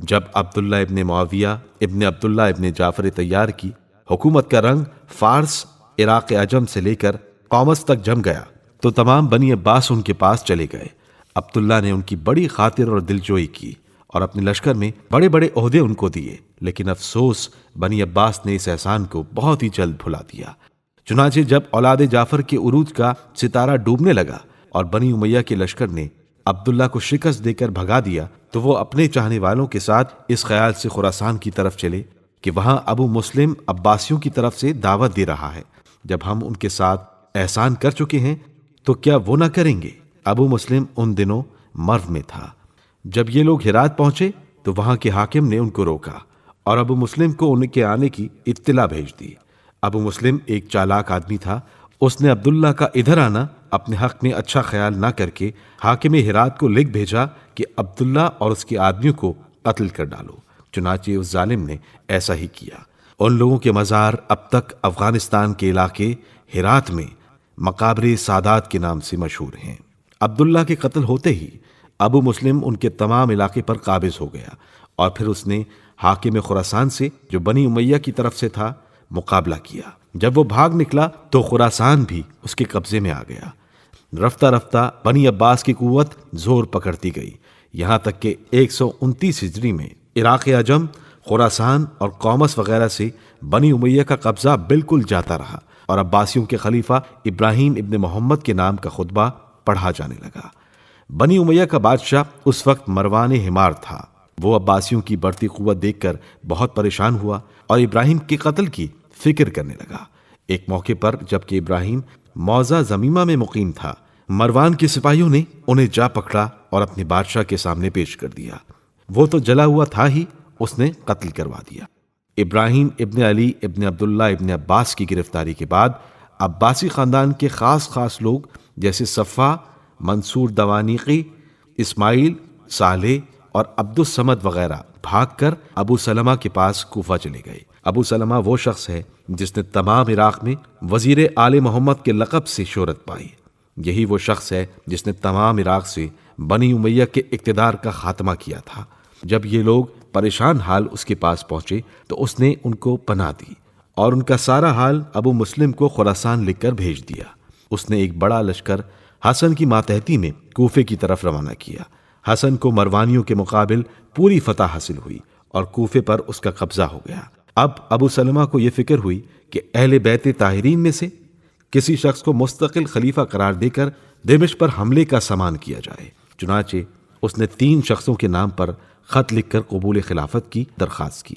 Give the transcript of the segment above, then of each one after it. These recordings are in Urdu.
جب عبداللہ ابن معاویہ ابن عبداللہ ابن جعفر طیار کی حکومت کا رنگ فارس، عراق عجم سے لے کر قومس تک جم گیا تو تمام بنی عباس ان کے پاس چلے گئے۔ عبداللہ نے ان کی بڑی خاطر اور دلجوئی کی اور اپنے لشکر میں بڑے بڑے عہدے ان کو دیے، لیکن افسوس بنی عباس نے اس احسان کو بہت ہی جلد بھلا دیا۔ چنانچہ جب اولاد جعفر کے عروج کا ستارہ ڈوبنے لگا اور بنی امیہ کے لشکر نے عبداللہ کو شکست دے کر بھگا دیا تو وہ اپنے چاہنے والوں کے ساتھ اس خیال سے خراسان کی طرف چلے کہ وہاں ابو مسلم عباسیوں کی طرف سے دعوت دے رہا ہے، جب ہم ان کے ساتھ احسان کر چکے ہیں تو کیا وہ نہ کریں گے؟ ابو مسلم ان دنوں مرو میں تھا۔ جب یہ لوگ ہرات پہنچے تو وہاں کے حاکم نے ان کو روکا اور ابو مسلم کو ان کے آنے کی اطلاع بھیج دی۔ ابو مسلم ایک چالاک آدمی تھا، اس نے عبداللہ کا ادھر آنا اپنے حق میں اچھا خیال نہ کر کے حاکم ہرات کو لکھ بھیجا کہ عبداللہ اور اس کے آدمیوں کو قتل کر ڈالو۔ چنانچہ اس ظالم نے ایسا ہی کیا۔ ان لوگوں کے مزار اب تک افغانستان کے علاقے ہرات میں مقابر سادات کے نام سے مشہور ہیں۔ عبداللہ کے قتل ہوتے ہی ابو مسلم ان کے تمام علاقے پر قابض ہو گیا اور پھر اس نے حاکم خراسان سے جو بنی امیہ کی طرف سے تھا مقابلہ کیا۔ جب وہ بھاگ نکلا تو خراسان بھی اس کے قبضے میں آ گیا۔ رفتہ رفتہ بنی عباس کی قوت زور پکڑتی گئی، یہاں تک کہ 129 ہجری میں عراق عجم، خراسان اور قومس وغیرہ سے بنی امیہ کا قبضہ بالکل جاتا رہا اور عباسیوں کے خلیفہ ابراہیم ابن محمد کے نام کا خطبہ پڑھا جانے لگا۔ بنی امیہ کا بادشاہ اس وقت مروان حمار تھا۔ وہ عباسیوں کی بڑھتی قوت دیکھ کر بہت پریشان ہوا اور ابراہیم کے قتل کی فکر کرنے لگا۔ ایک موقع پر جبکہ ابراہیم موضع زمیمہ میں مقیم تھا، مروان کے سپاہیوں نے انہیں جا پکڑا اور اپنے بادشاہ کے سامنے پیش کر دیا۔ وہ تو جلا ہوا تھا ہی، اس نے قتل کروا دیا۔ ابراہیم ابن علی ابن عبداللہ ابن عباس کی گرفتاری کے بعد عباسی خاندان کے خاص لوگ جیسے صفا، منصور دوانیقی، اسماعیل، صالح اور عبد الصمد وغیرہ بھاگ کر ابو سلمہ کے پاس کوفہ چلے گئے۔ ابو سلمہ وہ شخص ہے جس نے تمام عراق میں وزیر آل محمد کے لقب سے شہرت پائی۔ یہی وہ شخص ہے جس نے تمام عراق سے بنی امیہ کے اقتدار کا خاتمہ کیا تھا۔ جب یہ لوگ پریشان حال اس کے پاس پہنچے تو اس نے ان کو پناہ دی اور ان کا سارا حال ابو مسلم کو خراسان لکھ کر بھیج دیا۔ اس نے ایک بڑا لشکر حسن کی ماتحتی میں کوفے کی طرف روانہ کیا۔ حسن کو مروانیوں کے مقابل پوری فتح حاصل ہوئی اور کوفے پر اس کا قبضہ ہو گیا۔ اب ابو سلمہ کو یہ فکر ہوئی کہ اہل بیت طاہرین میں سے کسی شخص کو مستقل خلیفہ قرار دے کر دمشق پر حملے کا سامان کیا جائے۔ چنانچہ اس نے 3 شخصوں کے نام پر خط لکھ کر قبول خلافت کی درخواست کی۔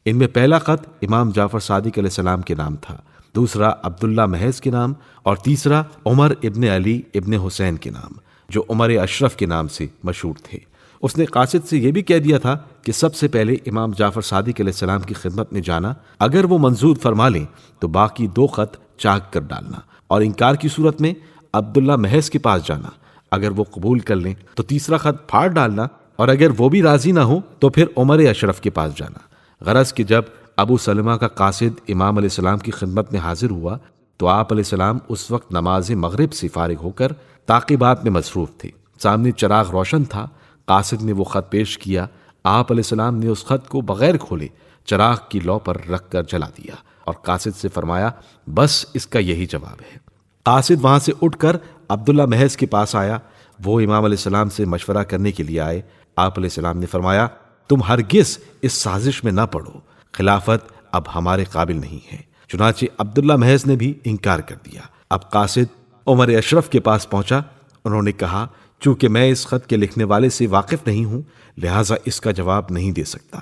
ان میں پہلا خط امام جعفر صادق علیہ السلام کے نام تھا، دوسرا عبداللہ محض کے نام اور تیسرا عمر ابن علی ابن حسین کے نام، جو عمر اشرف کے نام سے مشہور تھے۔ اس نے قاصد سے یہ بھی کہہ دیا تھا کہ سب سے پہلے امام جعفر صادق علیہ السلام کی خدمت میں جانا، اگر وہ منظور فرما لیں تو باقی 2 خط چاک کر ڈالنا، اور انکار کی صورت میں عبداللہ محض کے پاس جانا، اگر وہ قبول کر لیں تو تیسرا خط پھاڑ ڈالنا، اور اگر وہ بھی راضی نہ ہو تو پھر عمر اشرف کے پاس جانا۔ غرض کہ جب ابو سلمہ کا قاصد امام علیہ السلام کی خدمت میں حاضر ہوا تو آپ علیہ السلام اس وقت نماز مغرب سے فارغ ہو کر تعقیبات میں مصروف تھے۔ سامنے چراغ روشن تھا۔ قاصد نے وہ خط پیش کیا۔ آپ علیہ السلام نے اس خط کو بغیر کھولے چراغ کی لو پر رکھ کر جلا دیا اور قاصد سے فرمایا، بس اس کا یہی جواب ہے۔ قاصد وہاں سے اٹھ کر عبداللہ محض کے پاس آیا۔ وہ امام علیہ السلام سے مشورہ کرنے کے لیے آئے۔ آپ علیہ السلام نے فرمایا، تم ہرگز اس سازش میں نہ پڑو، خلافت اب ہمارے قابل نہیں ہے۔ چنانچہ عبداللہ محض نے بھی انکار کر دیا۔ اب قاصد عمر اشرف کے پاس پہنچا۔ انہوں نے کہا، چونکہ میں اس خط کے لکھنے والے سے واقف نہیں ہوں لہٰذا اس کا جواب نہیں دے سکتا۔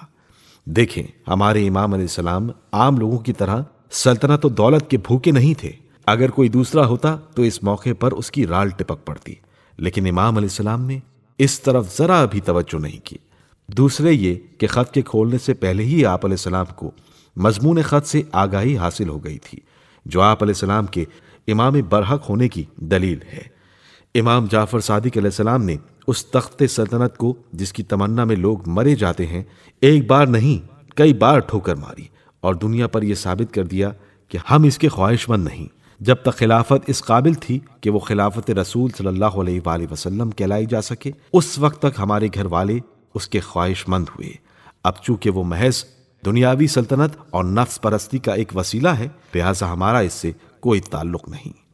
دیکھیں، ہمارے امام علیہ السلام عام لوگوں کی طرح سلطنت و دولت کے بھوکے نہیں تھے۔ اگر کوئی دوسرا ہوتا تو اس موقع پر اس کی رال ٹپک پڑتی، لیکن امام علیہ السلام نے اس طرف ذرا بھی توجہ نہیں کی۔ دوسرے یہ کہ خط کے کھولنے سے پہلے ہی آپ علیہ السلام کو مضمون خط سے آگاہی حاصل ہو گئی تھی، جو آپ علیہ السلام کے امام برحق ہونے کی دلیل ہے۔ امام جعفر صادق علیہ السلام نے اس تخت سلطنت کو، جس کی تمنا میں لوگ مرے جاتے ہیں، ایک بار نہیں کئی بار ٹھوکر ماری اور دنیا پر یہ ثابت کر دیا کہ ہم اس کے خواہش مند نہیں۔ جب تک خلافت اس قابل تھی کہ وہ خلافت رسول صلی اللہ علیہ وآلہ وسلم کہلائی جا سکے، اس وقت تک ہمارے گھر والے اس کے خواہش مند ہوئے۔ اب چونکہ وہ محض دنیاوی سلطنت اور نفس پرستی کا ایک وسیلہ ہے، لہذا ہمارا اس سے کوئی تعلق نہیں۔